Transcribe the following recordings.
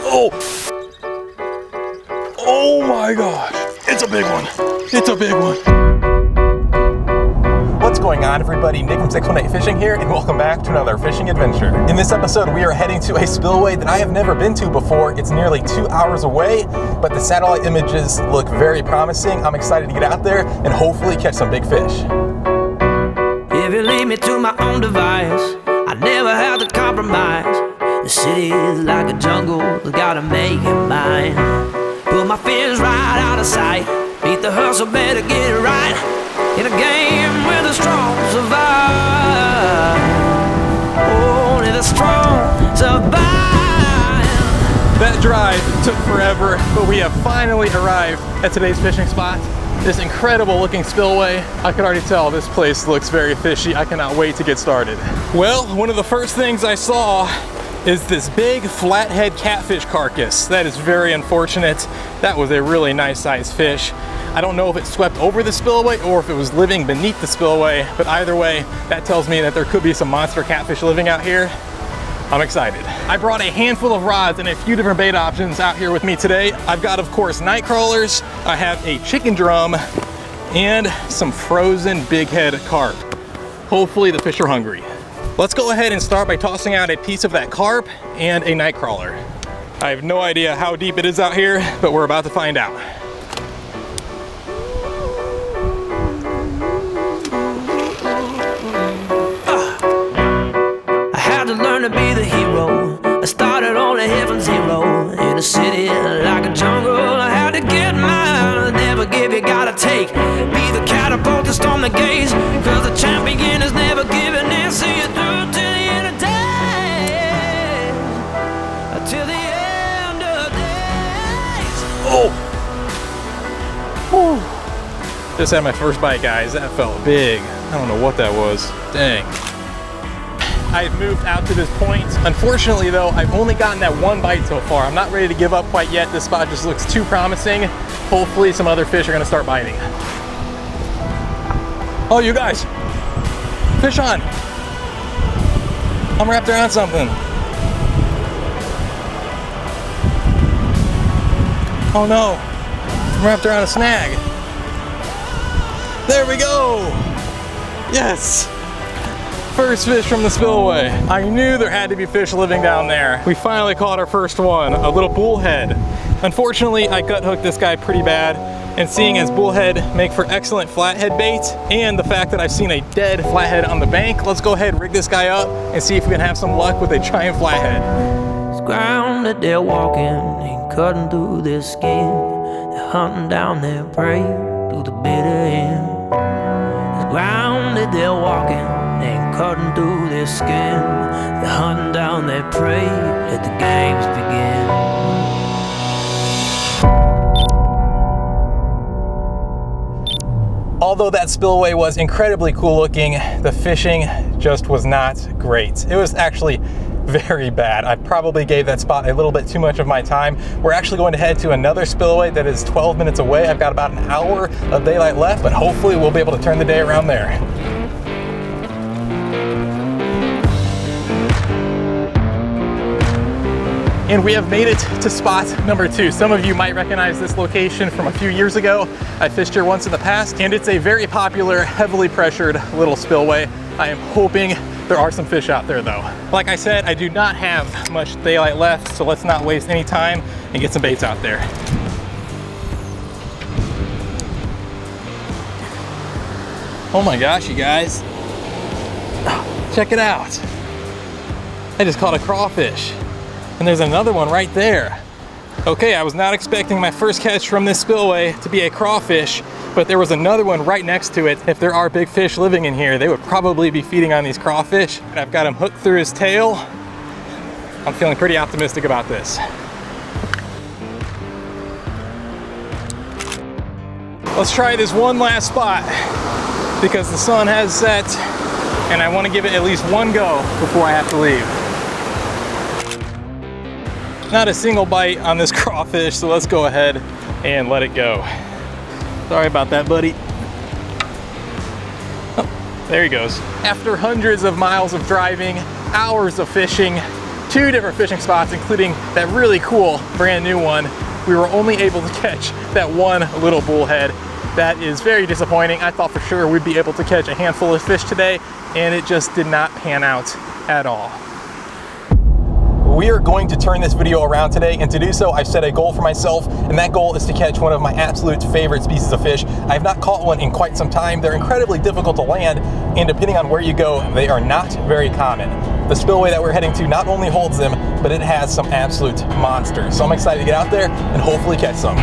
Oh! Oh my gosh! It's a big one. It's a big one. What's going on, everybody? Nick from 618 Fishing here, and welcome back to another fishing adventure. In this episode, we are heading to a spillway that I have never been to before. It's nearly 2 hours away, but the satellite images look very promising. I'm excited to get out there and hopefully catch some big fish. If you leave me to my own device, I never have to compromise. The city is like a jungle, gotta make it mine. Put my fears right out of sight, beat the hustle, better get it right. In a game where the strong survive, only the strong survive. That drive took forever, but we have finally arrived at today's fishing spot. This incredible looking spillway. I can already tell this place looks very fishy. I cannot wait to get started. Well, one of the first things I saw is this big flathead catfish carcass. That is very unfortunate. That was a really nice sized fish. I don't know if it swept over the spillway or if it was living beneath the spillway, but either way, that tells me that there could be some monster catfish living out here. I'm excited. I brought a handful of rods and a few different bait options out here with me today. I've got, of course, night crawlers. I have a chicken drum and some frozen big head carp. Hopefully the fish are hungry. Let's go ahead and start by tossing out a piece of that carp and a night crawler. I have no idea how deep it is out here, but we're about to find out. To be the hero, I started on a heaven zero. In a city like a jungle, I had to get mine. Never give, you gotta take. Be the catapult to storm the gates, cause the champion is never giving in. See you through till the end of days, till the end of days. Oh! Whew. Just had my first bite, guys. That felt big. I don't know what that was. Dang. I've moved out to this point. Unfortunately though, I've only gotten that one bite so far. I'm not ready to give up quite yet. This spot just looks too promising. Hopefully some other fish are gonna start biting. Oh, you guys, fish on. I'm wrapped around something. Oh no, I'm wrapped around a snag. There we go. Yes. First fish from the spillway. I knew there had to be fish living down there. We finally caught our first one, a little bullhead. Unfortunately, I gut hooked this guy pretty bad, and seeing as bullhead make for excellent flathead bait, and the fact that I've seen a dead flathead on the bank, let's go ahead and rig this guy up and see if we can have some luck with a giant flathead. It's ground that they're walking, ain't cutting through their skin. They're hunting down their prey through the bitter end. It's ground that they're walking, ain't cutting through their skin. They're hunting down their prey. Let the games begin. Although that spillway was incredibly cool looking, the fishing just was not great. It was actually very bad. I probably gave that spot a little bit too much of my time. We're actually going to head to another spillway that is 12 minutes away. I've got about an hour of daylight left, but hopefully we'll be able to turn the day around there. And we have made it to spot number 2. Some of you might recognize this location from a few years ago. I fished here once in the past, and it's a very popular, heavily pressured little spillway. I am hoping there are some fish out there though. Like I said, I do not have much daylight left, so let's not waste any time and get some baits out there. Oh my gosh, you guys. Check it out. I just caught a crawfish. And there's another one right there. Okay, I was not expecting my first catch from this spillway to be a crawfish, but there was another one right next to it. If there are big fish living in here, they would probably be feeding on these crawfish. I've got him hooked through his tail. I'm feeling pretty optimistic about this. Let's try this one last spot because the sun has set and I want to give it at least one go before I have to leave. Not a single bite on this crawfish, so let's go ahead and let it go. Sorry about that, buddy. Oh, there he goes. After hundreds of miles of driving, hours of fishing, 2 different fishing spots, including that really cool brand new one. We were only able to catch that one little bullhead. That is very disappointing. I thought for sure we'd be able to catch a handful of fish today, and it just did not pan out at all. We are going to turn this video around today, and to do so, I've set a goal for myself, and that goal is to catch one of my absolute favorite species of fish. I have not caught one in quite some time. They're incredibly difficult to land, and depending on where you go, they are not very common. The spillway that we're heading to not only holds them, but it has some absolute monsters. So I'm excited to get out there and hopefully catch some.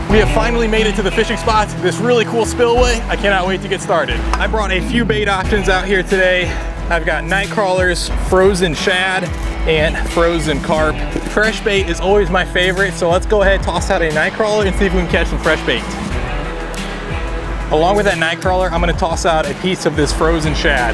We have finally made it to the fishing spot, this really cool spillway. I cannot wait to get started. I brought a few bait options out here today. I've got night crawlers, frozen shad, and frozen carp. Fresh bait is always my favorite, so let's go ahead, toss out a night crawler and see if we can catch some fresh bait. Along with that night crawler, I'm gonna toss out a piece of this frozen shad.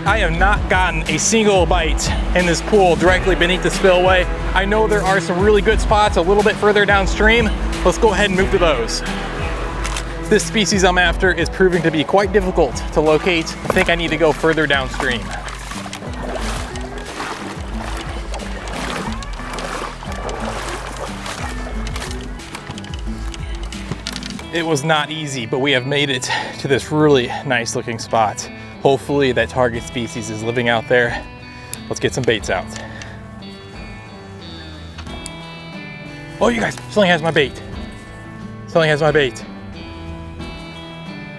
I have not gotten a single bite in this pool directly beneath the spillway. I know there are some really good spots a little bit further downstream. Let's go ahead and move to those. This species I'm after is proving to be quite difficult to locate. I think I need to go further downstream. It was not easy, but we have made it to this really nice looking spot. Hopefully that target species is living out there. Let's get some baits out. Oh, you guys, something has my bait. Something has my bait.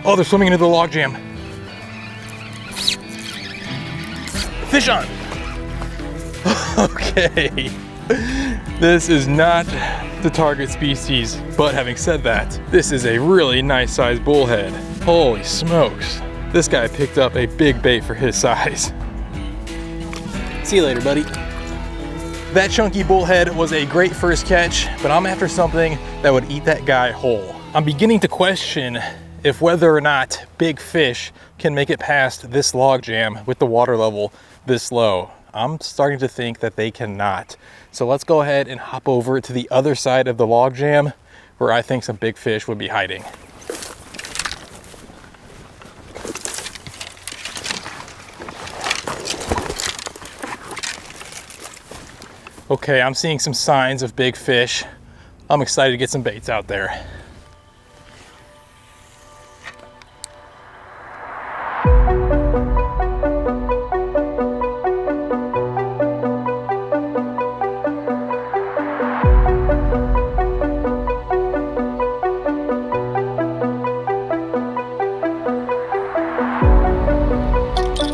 Oh, they're swimming into the log jam. Fish on. Okay. This is not the target species, but having said that, this is a really nice sized bullhead. Holy smokes. This guy picked up a big bait for his size. See you later, buddy. That chunky bullhead was a great first catch, but I'm after something that would eat that guy whole. I'm beginning to question if whether or not big fish can make it past this log jam with the water level this low. I'm starting to think that they cannot. So let's go ahead and hop over to the other side of the log jam where I think some big fish would be hiding. Okay, I'm seeing some signs of big fish. I'm excited to get some baits out there.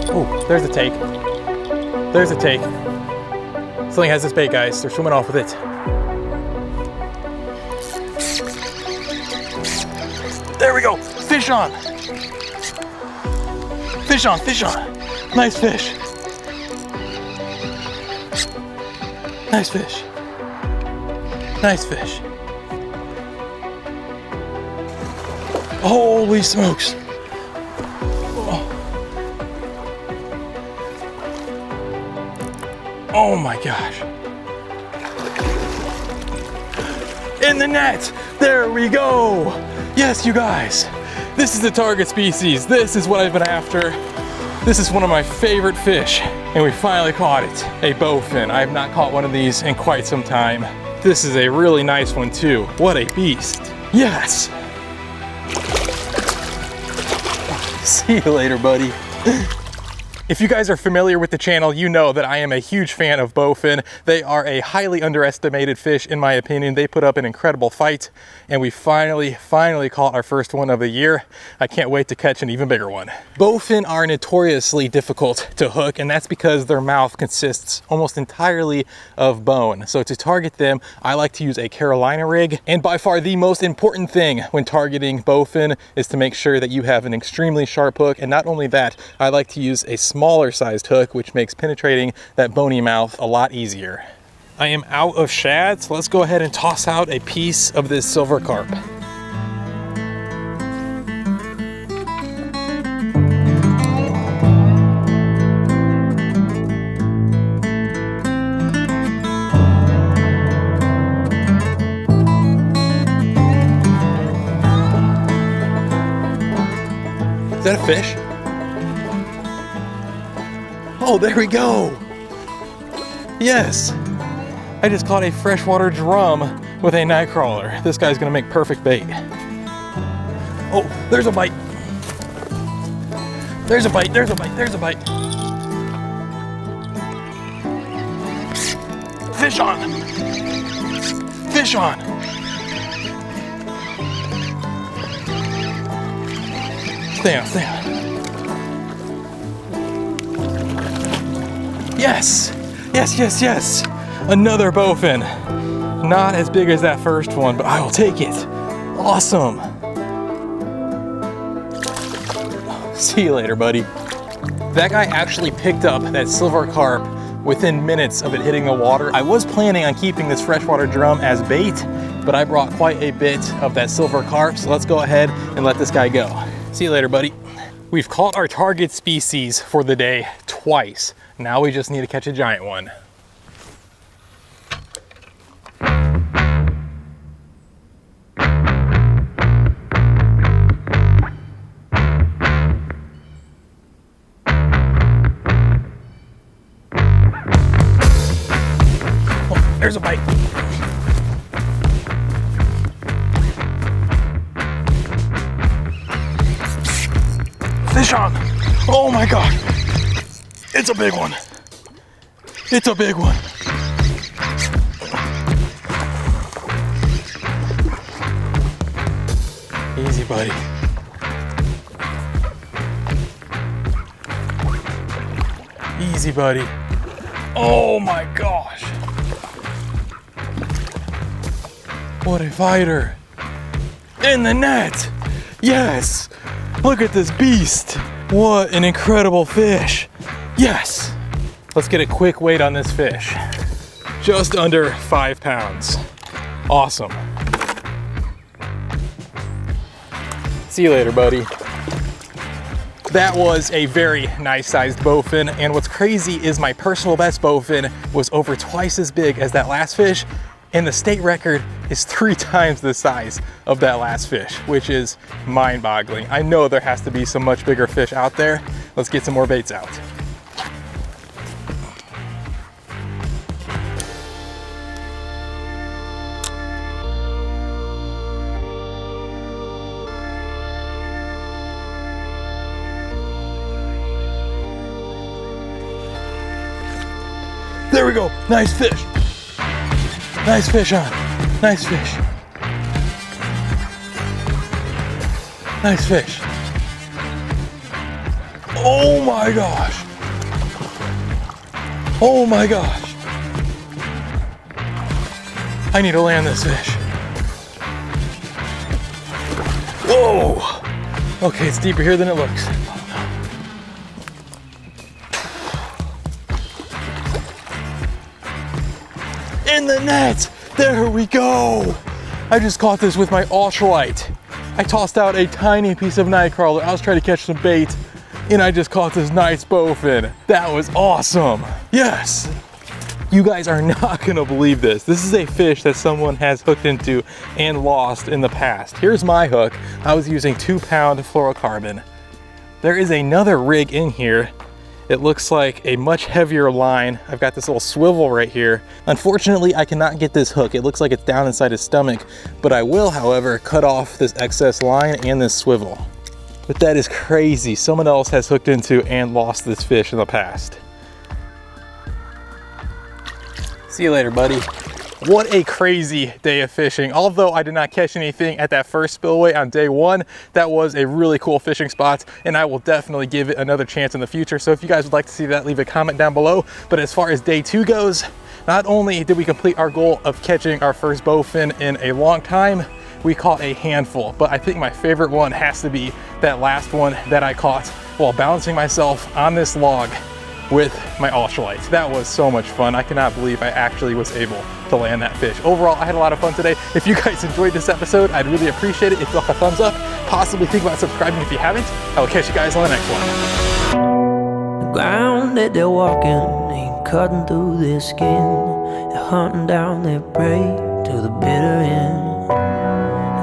Oh, there's a take. There's a take. Something has this bait, guys. They're swimming off with it. There we go. Fish on. Fish on, fish on. Nice fish. Nice fish. Nice fish. Holy smokes. Oh my gosh. In the net. There we go. Yes, you guys. This is the target species. This is what I've been after. This is one of my favorite fish, and we finally caught it. A bowfin. I have not caught one of these in quite some time. This is a really nice one too. What a beast. Yes. See you later, buddy. If you guys are familiar with the channel, you know that I am a huge fan of bowfin. They are a highly underestimated fish, in my opinion. They put up an incredible fight, and we finally caught our first one of the year. I can't wait to catch an even bigger one. Bowfin are notoriously difficult to hook, and that's because their mouth consists almost entirely of bone. So to target them, I like to use a Carolina rig. And by far the most important thing when targeting bowfin is to make sure that you have an extremely sharp hook. And not only that, I like to use a smaller sized hook, which makes penetrating that bony mouth a lot easier. I am out of shad, so let's go ahead and toss out a piece of this silver carp. that a fish? Oh, there we go. Yes. I just caught a freshwater drum with a night crawler. This guy's gonna make perfect bait. Oh, there's a bite. There's a bite, there's a bite, there's a bite. Fish on. Fish on. Stay on, stay on. Yes, yes, yes, yes. Another bowfin. Not as big as that first one, but I will take it. Awesome. See you later, buddy. That guy actually picked up that silver carp within minutes of it hitting the water. I was planning on keeping this freshwater drum as bait, but I brought quite a bit of that silver carp, so let's go ahead and let this guy go. See you later, buddy. We've caught our target species for the day twice. Now we just need to catch a giant one. Oh, there's a bite. Fish on. Oh my God. It's a big one. It's a big one. Easy, buddy. Easy, buddy. Oh my gosh. What a fighter. In the net. Yes. Look at this beast. What an incredible fish. Yes. Let's get a quick weight on this fish. Just under 5 pounds. Awesome. See you later, buddy. That was a very nice sized bowfin, and what's crazy is my personal best bowfin was over twice as big as that last fish, and the state record is 3 times the size of that last fish, which is mind-boggling. I know there has to be some much bigger fish out there. Let's get some more baits out. There we go, nice fish. Nice fish on, nice fish. Nice fish. Oh my gosh. Oh my gosh. I need to land this fish. Whoa. Okay, it's deeper here than it looks. In the net, there we go. I just caught this with my ultralight. I tossed out a tiny piece of nightcrawler. I was trying to catch some bait, and I just caught this nice bowfin. That was awesome. Yes. You guys are not gonna believe this. This is a fish that someone has hooked into and lost in the past. Here's my hook. I was using 2-pound fluorocarbon. There is another rig in here. It looks like a much heavier line. I've got this little swivel right here. Unfortunately, I cannot get this hook. It looks like it's down inside his stomach, but I will, however, cut off this excess line and this swivel. But that is crazy. Someone else has hooked into and lost this fish in the past. See you later, buddy. What a crazy day of fishing. Although I did not catch anything at that first spillway on day 1, that was a really cool fishing spot, and I will definitely give it another chance in the future. So if you guys would like to see that, leave a comment down below. But as far as day 2 goes, not only did we complete our goal of catching our first bowfin in a long time, we caught a handful, but I think my favorite one has to be that last one that I caught while balancing myself on this log with my ultralight. That was so much fun. I cannot believe I actually was able to land that fish. Overall, I had a lot of fun today. If you guys enjoyed this episode, I'd really appreciate it if you left a thumbs up. Possibly think about subscribing if you haven't. I will catch you guys on the next one. The ground that they're walking ain't cutting through their skin. They're hunting down their prey to the bitter end.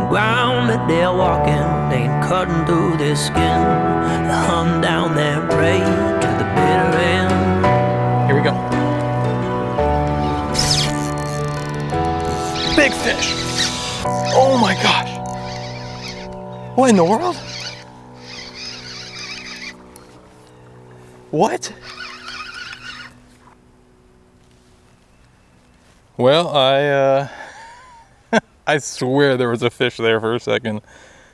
the ground that they're walking ain't cutting through their skin. They hunt down their prey to the bitter end. Here we go. Big fish. Oh my gosh. What in the world? What? Well, I swear there was a fish there for a second.